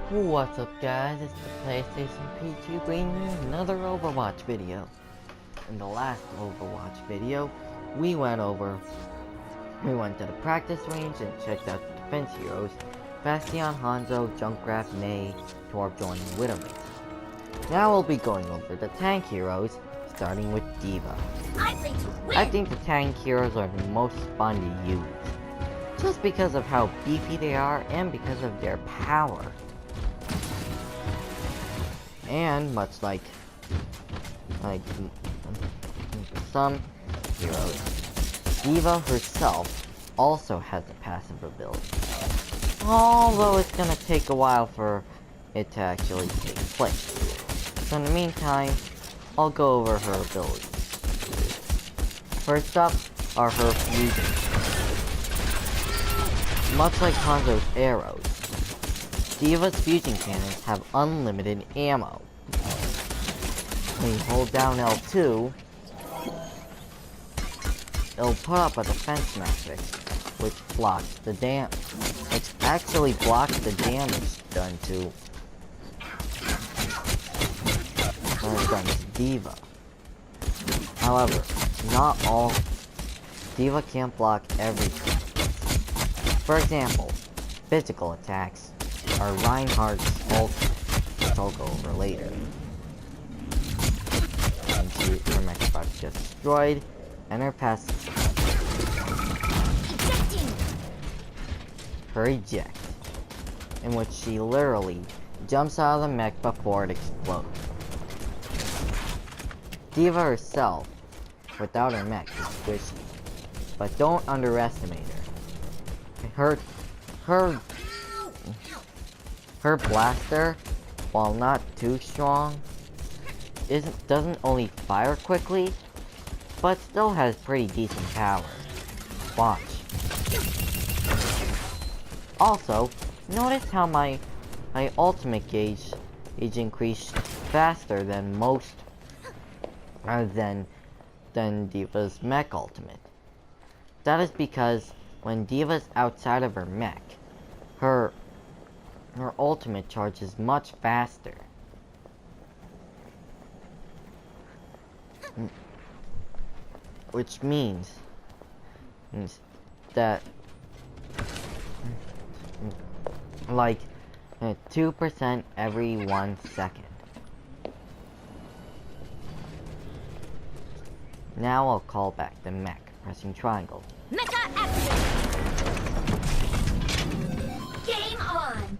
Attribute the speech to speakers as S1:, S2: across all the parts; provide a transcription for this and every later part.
S1: What's up guys, it's the PlayStation P2 bringing you another Overwatch video. In the last Overwatch video, we went to the practice range and checked out the defense heroes, Bastion, Hanzo, Junkrat, Ney, Torb joining Widowmaker. Now we'll be going over the tank heroes, starting with Deva. I think the tank heroes are the most fun to use, just because of how beefy they are and because of their power. And much like some heroes, Deva herself also has a passive ability. Although it's gonna take a while for it to actually take place. So in the meantime, I'll go over her abilities. First up are her fusions. Much like Hanzo's arrows, Deva's fusion cannons have unlimited ammo. When you hold down L2, it'll put up a defense matrix, which actually blocks the damage done to Deva. However, not all Deva can't block everything. For example, physical attacks are Reinhardt's ultimate, which I'll go over later. And her mech is about to get destroyed, and her passive. Her eject, in which she literally jumps out of the mech before it explodes. Deva herself, without her mech, is squishy, but don't underestimate her. Her blaster, while not too strong, doesn't only fire quickly, but still has pretty decent power. Watch. Also, notice how my ultimate gauge increased faster than than Deva's mech ultimate. That is because when Deva's outside of her mech, her ultimate charges much faster. Which means that like 2% every 1 second. Now I'll call back the mech, pressing triangle. Mecha activate! Game on!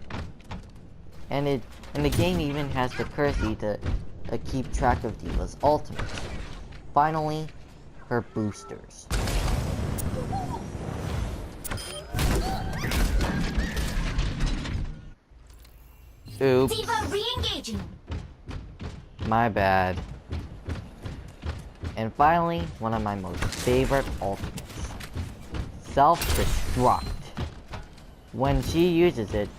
S1: And the game even has the courtesy to keep track of Deva's ultimate. Finally, her boosters. Oops. Deva re-engaging. My bad. And finally, one of my most favorite ultimates. Self-destruct. When she uses it,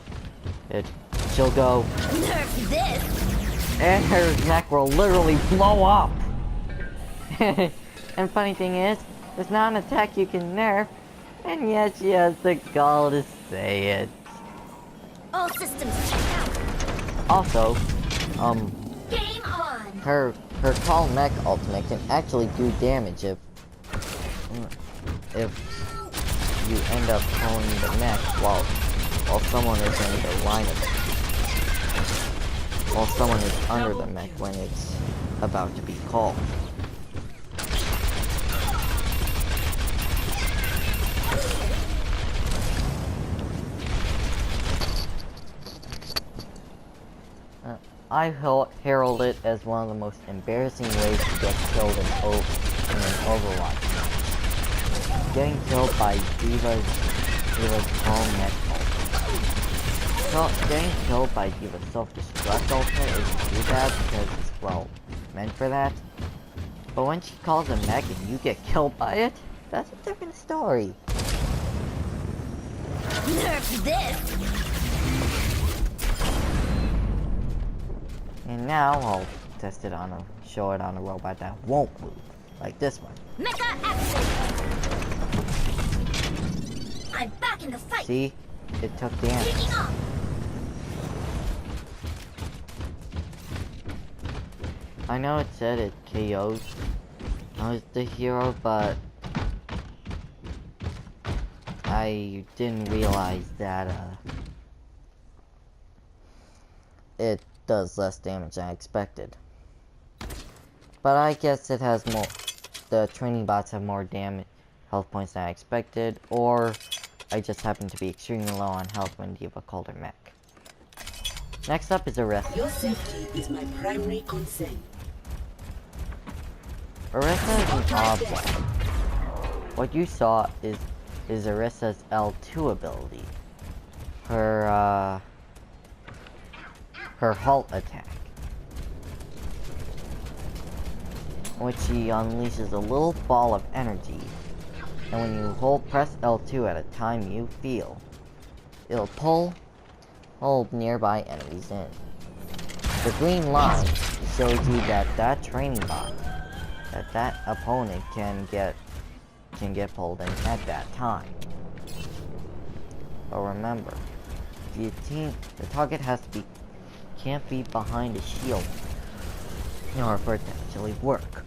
S1: she'll go, "Nerf this!" And her neck will literally blow up. And funny thing is, it's not an attack you can nerf, and yet she has the gall to say it. All systems checked out. Also, game on. Her tall mech ultimate can actually do damage if you end up calling the mech while someone is in the line of it. While someone is under the mech when it's about to be called. I herald it as one of the most embarrassing ways to get killed in an Overwatch match. Getting killed by Deva's tall mech ultimate. Getting killed by Deva's self-destruct ultimate isn't too bad because it's, well, meant for that. But when she calls a mech and you get killed by it, that's a different story. Nerf this! And now I'll show it on a robot that won't move, like this one. Mecha action! I'm back in the fight. See, it took damage. I know it said it KO'd the hero, but I didn't realize that it does less damage than I expected. But I guess it has more. The training bots have more damage, health points than I expected, or I just happened to be extremely low on health when Deva called her mech. Next up is Orisa.
S2: Your safety is my primary concern.
S1: Orisa is an object. What you saw is Orisa's L2 ability. Her halt attack. Which she unleashes a little ball of energy. And when you press L2 at a time you feel, it'll pull all nearby enemies in. The green line shows you that training bot, that opponent can get pulled in at that time. But remember, the target can't be behind a shield in order for it to actually work.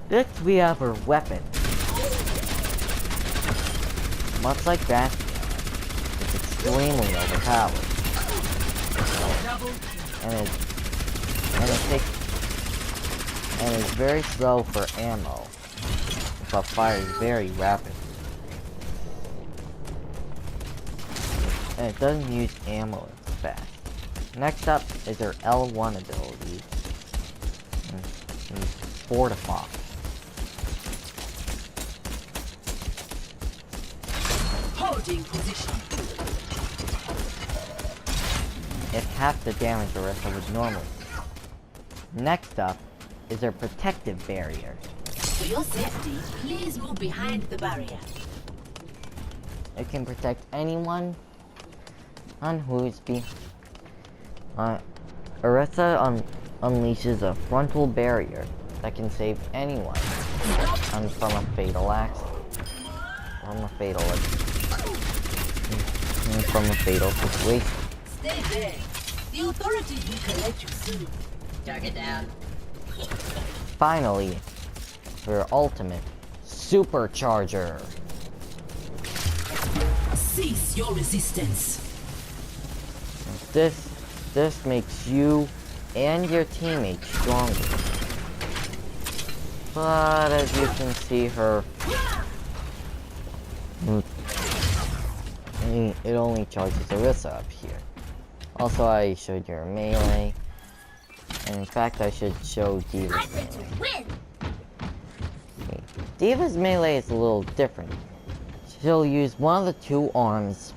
S1: Next we have her weapon. Much like that, it's extremely overpowered. And it's very slow for ammo, but fires very rapid. And it doesn't use ammo as fast. Next up is her L1 ability, Fortify.
S2: Holding position.
S1: It's half the damage Orisa would normally do. Next up is her protective barrier.
S2: For your safety, please move behind the barrier.
S1: It can protect anyone on who's Orisa unleashes a frontal barrier that can save anyone from a fatal accident. From a fatal situation.
S2: Stay there. The authorities will collect you soon. Target down.
S1: Finally, her ultimate, Supercharger.
S2: Cease your resistance.
S1: This makes you and your teammates stronger. But as you can see, it only charges Orisa up here. Also, I showed your melee. And in fact, I should show Deva's melee. Okay. Deva's melee is a little different. She'll use one of the two arms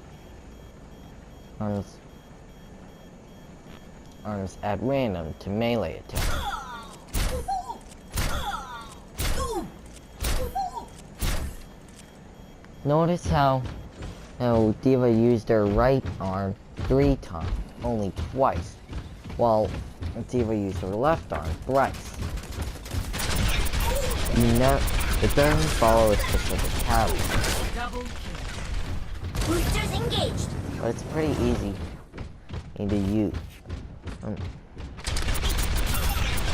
S1: at random to melee attack. Notice how Deva used her right arm 3 times, only twice, while Deva used her left arm thrice. It doesn't follow a specific pattern.
S3: Boosters engaged.
S1: But it's pretty easy to use.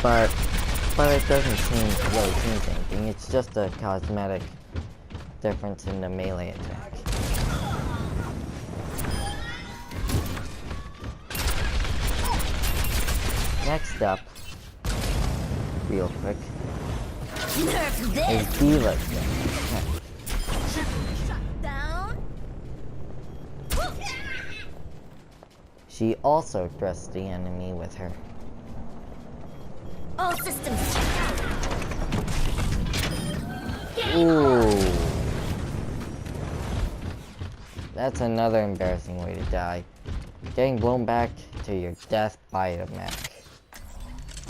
S1: But it doesn't really change anything. It's just a cosmetic difference in the melee attack. Next up, real quick, is Deva's attack.
S3: Down.
S1: She also thrusts the enemy with her.
S3: All systems checked.
S1: Ooh. That's another embarrassing way to die. Getting blown back to your death by a mech.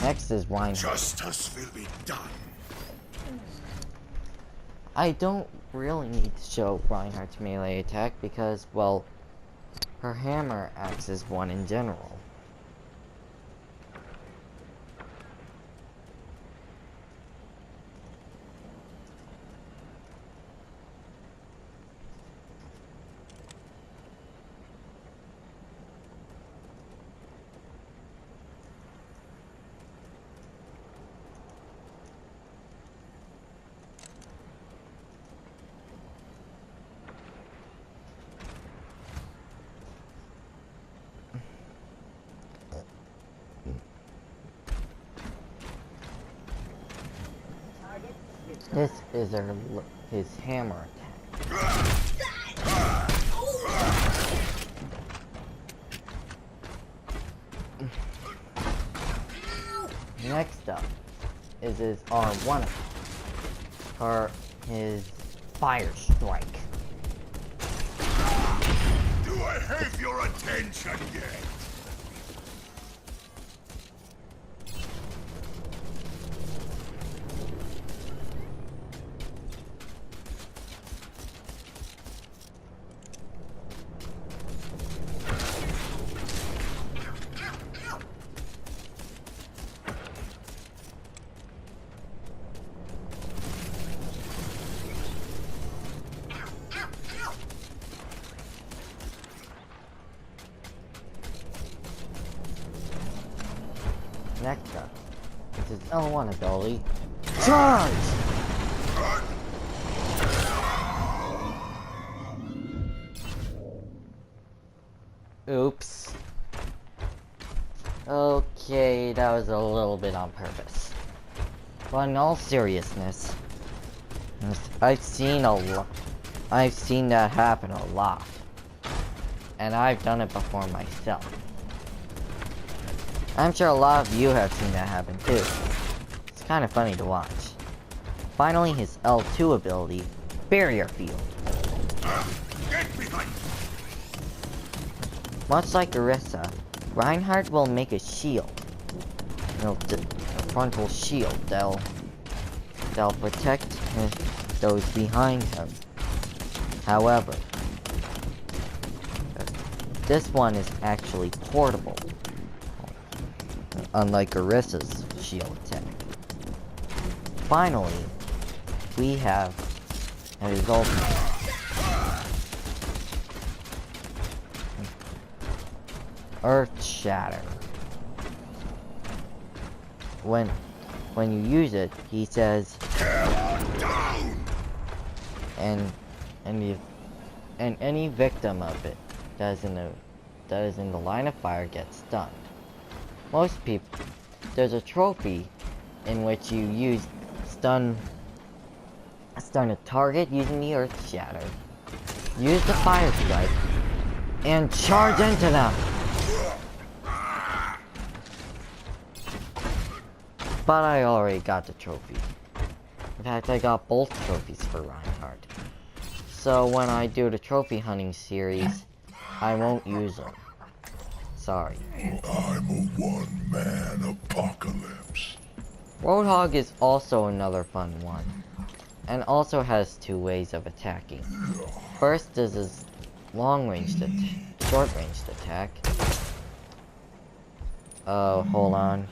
S1: Next is Reinhardt.
S4: Justice will be done.
S1: I don't really need to show Reinhardt's melee attack because, well, her hammer acts as one in general. This is his hammer attack. Next up is his R1 attack, or his fire strike.
S4: Do I have your attention yet?
S1: Next up is his L1 ability, Charge! Oops. Okay, that was a little bit on purpose. But in all seriousness, I've seen that happen a lot. And I've done it before myself. I'm sure a lot of you have seen that happen too. It's kind of funny to watch. Finally, his L2 ability, Barrier Field.
S4: Get behind!
S1: Much like Orisa, Reinhardt will make a shield. A frontal shield that'll protect those behind him. However, this one is actually portable, unlike Orisa's shield attack. Finally, we have his ultimate. Earth Shatter. When you use it, he says, and any victim of it that is in the line of fire gets stunned. Most people, there's a trophy in which you use stun a target using the Earth Shatter, use the Fire Strike, and charge into them. But I already got the trophy. In fact, I got both trophies for Reinhardt. So when I do the trophy hunting series, I won't use them. Sorry.
S4: I'm a one-man apocalypse.
S1: Roadhog is also another fun one, and also has two ways of attacking. First is his short-ranged attack. Oh, hold on.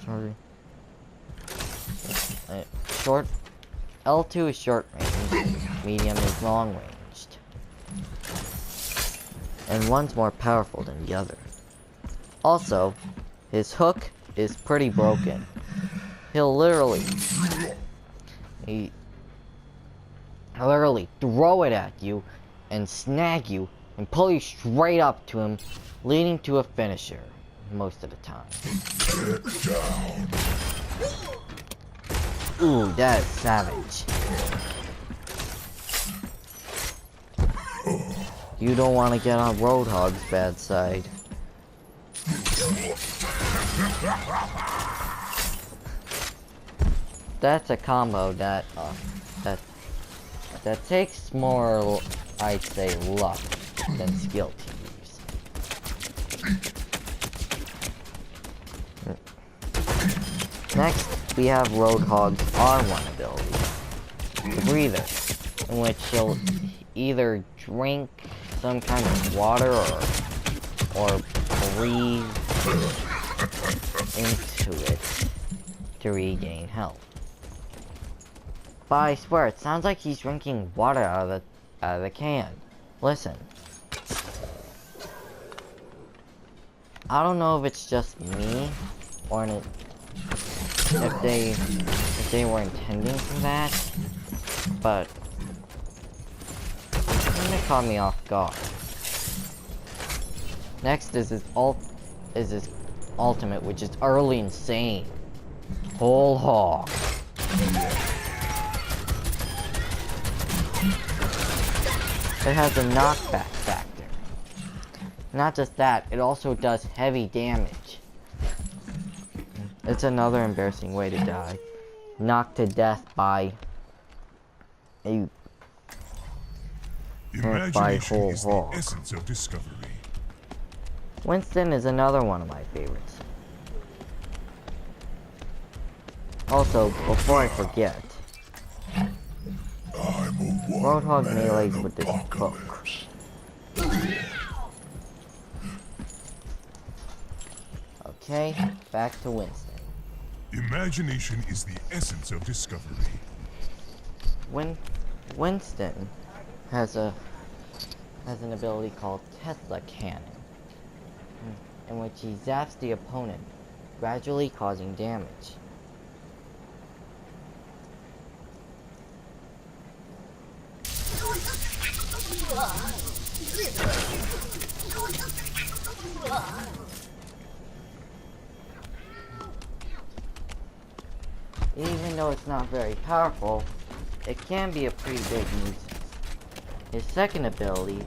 S1: Sorry. L2 is short range, medium is long ranged. And one's more powerful than the other. Also, his hook is pretty broken. He'll literally throw it at you and snag you and pull you straight up to him, leading to a finisher most of the time.
S4: Get down.
S1: Ooh, that is savage. You don't want to get on Roadhog's bad side. That's a combo that takes more, I'd say, luck than skill to use. Next, we have Roadhog's R1 ability, the Breather, in which he'll either drink some kind of water or breathe into it to regain health. But I swear, it sounds like he's drinking water out of the can. Listen. I don't know if it's just me, or if they were intending for that, but it kinda caught me off guard. Next is his ultimate, which is utterly insane. Whole hog. It has a knockback factor. Not just that, it also does heavy damage. It's another embarrassing way to die. Knocked to death by a
S4: Imagination
S1: whole
S4: is the
S1: hog.
S4: essence of discovery.
S1: Winston is another one of my favorites. Also, before I forget, Roadhog melees with this hook. Okay, back to Winston.
S4: Imagination is the essence of discovery.
S1: Winston has an ability called Tesla Cannon, in which he zaps the opponent, gradually causing damage. Even though it's not very powerful, it can be a pretty big nuisance. His second ability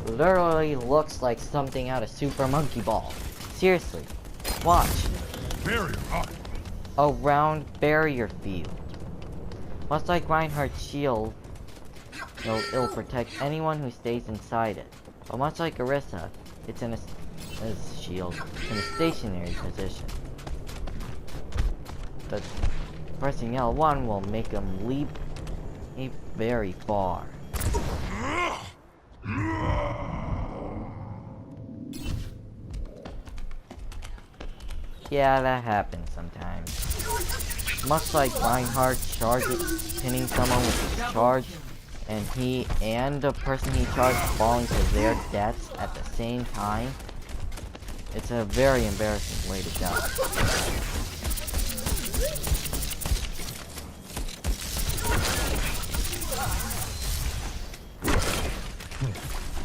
S1: literally looks like something out of Super Monkey Ball. Seriously, watch.
S4: Barrier up.
S1: A round barrier field. Much like Reinhardt's shield, it'll protect anyone who stays inside it. But much like Orisa, it's in his shield in a stationary position. But pressing L1 will make him leap very far. Yeah, that happens sometimes. Much like Reinhardt charges, pinning someone with his charge, and he and the person he charged falling to their deaths at the same time. It's a very embarrassing way to die.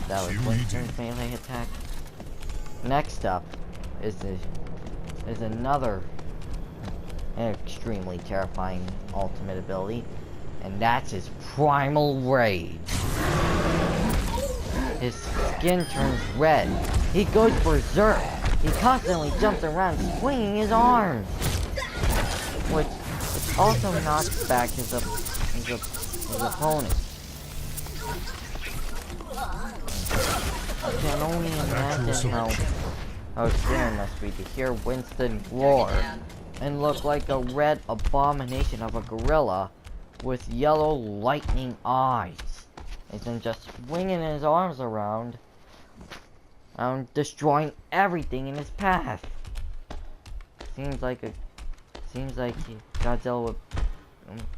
S1: That was Winston's melee attack. Next up is another extremely terrifying ultimate ability, and that's his Primal Rage. His skin turns red. He goes berserk. He constantly jumps around swinging his arms, which also knocks back his opponent. I can only imagine how scary it must be to hear Winston roar and look like a red abomination of a gorilla with yellow lightning eyes, and then just swinging his arms around, destroying everything in his path. Seems like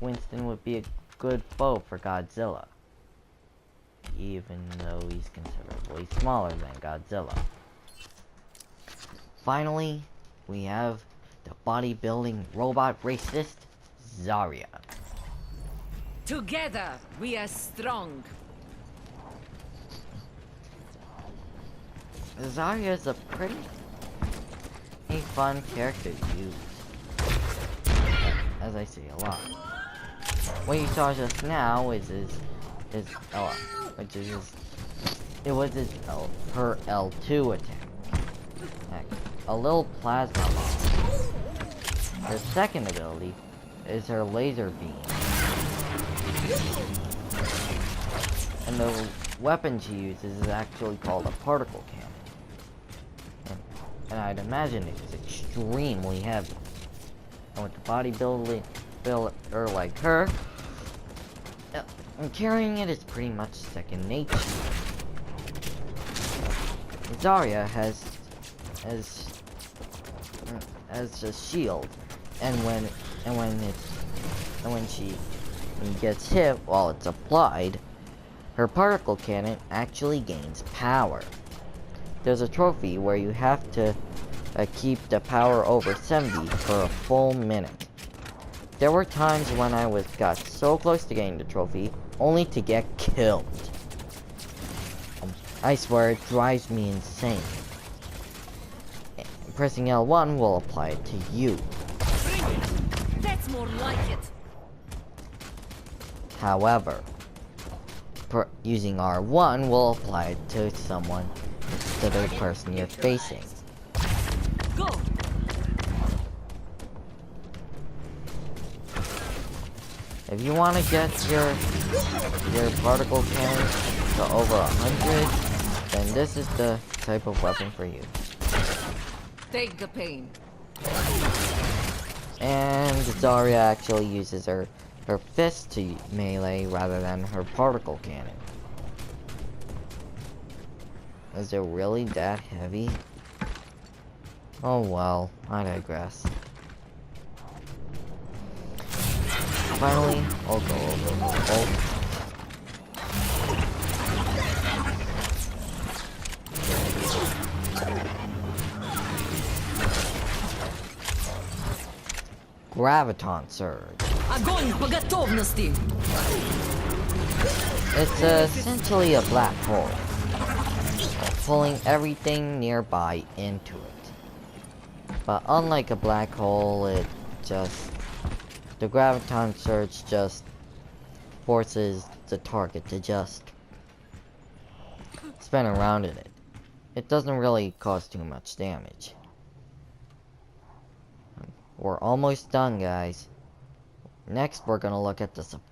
S1: Winston would be a good foe for Godzilla, even though he's considerably smaller than Godzilla. Finally, we have the bodybuilding robot racist, Zarya.
S2: Together, we are strong.
S1: Zarya is a pretty fun character to use, as I say a lot. What you saw just now is her L2 attack. A little plasma bomb. Her second ability is her laser beam. And the weapon she uses is actually called a particle cannon. And I'd imagine it's extremely heavy. And with the bodybuilder like her, and carrying it is pretty much second nature. Zarya has a shield, and when she gets hit while it's applied, her particle cannon actually gains power. There's a trophy where you have to keep the power over 70 for a full minute. There were times when I got so close to getting the trophy, only to get killed. I swear it drives me insane. Pressing L1 will apply it to you.
S2: That's more like it.
S1: However, using R1 will apply it to someone, to the person you're facing.
S2: Go.
S1: If you want to get your particle cannon to over 100, then this is the type of weapon for you.
S2: Take the pain.
S1: And Zarya actually uses her fist to melee rather than her particle cannon. Is it really that heavy? Oh well, I digress. Finally, I'll go over the ult. Graviton Surge.
S2: Огонь по готовности.
S1: It's essentially a black hole, pulling everything nearby into it. But unlike a black hole, the Graviton Surge just forces the target to just spin around in it. It doesn't really cause too much damage. We're almost done, guys. Next, we're gonna look at the support.